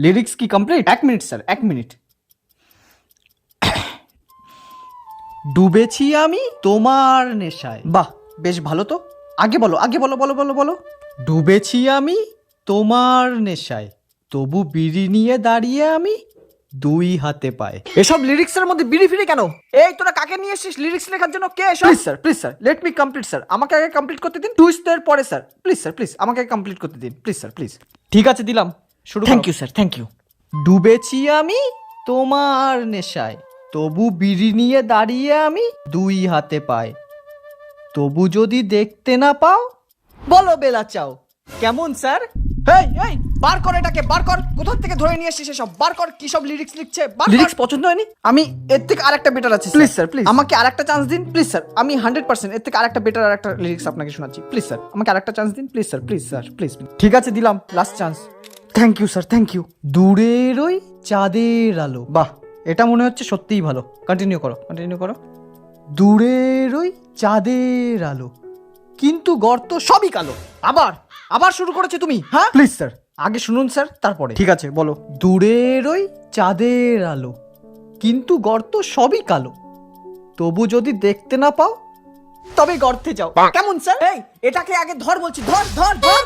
Lyrics কি complete? 1 minute sir, 1 minute. ডুবেছি আমি তোমার নেশায়। বাহ, বেশ ভালো তো। আগে বলো, আগে বলো, বলো বলো বলো। ডুবেছি আমি তোমার নেশায়, তবু বিড়ি নিয়ে দাঁড়িয়ে আমি দুই হাতে পায়। এসব লিরিক্সের মধ্যে বিড়ি ফিড়ি কেন? এই তোরা কাকে নিয়ে এসেছিস লিরিক্স লেখার জন্য? কে এসব? Please sir, let me complete sir. আমাকে আগে কমপ্লিট করতে দিন, টুইস্টের পরে স্যার। প্লিজ স্যার, প্লিজ আমাকে কমপ্লিট করতে দিন, প্লিজ স্যার, প্লিজ। ঠিক আছে, দিলাম, শুরু। Thank you sir, thank you. ডুবেছি আমি তোমার নেশায়, তবু বিড়ি নিয়ে দাঁড়িয়ে আমি দুই হাতে পাই। তবু যদি দেখতে না পাও, বলো বেলা চাও। কেমন স্যার? এই এই বার কর এটাকে, বার কর। কোথা থেকে ধরে নিয়ে আসছিস এসব? বার কর, কি সব লিরিক্স লিখছে? লিরিক্স পছন্দ হয়নি? আমি এর থেকে আরেকটা বেটার আছে। প্লিজ স্যার, প্লিজ আমাকে আরেকটা চান্স দিন, প্লিজ স্যার। আমি 100% এর থেকে আরেকটা বেটার আরেকটা লিরিক্স আপনাকে শোনাচ্ছি। প্লিজ স্যার, আমাকে আরেকটা চান্স দিন, please sir, please sir, please. ঠিক আছে, দিলাম last chance. Thank you sir, thank you. দূরের ওই চাঁদের আলো। বাহ, এটা মনে হচ্ছে সত্যিই ভালো। কন্টিনিউ করো, কন্টিনিউ করো। দূরের ওই চাঁদের আলো, কিন্তু গর্ত সবই কালো। আবার আবার শুরু করেছে তুমি? হ্যাঁ, প্লিজ স্যার, আগে শুনুন স্যার, তারপরে। ঠিক আছে, বলো। দূরের ওই চাঁদের আলো, কিন্তু গর্ত সবই কালো, তবু যদি দেখতে না পাও, তবে গর্তে যাও। কেমন স্যার? এই এটাকে আগে ধর বলছি, ধর ধর ধর।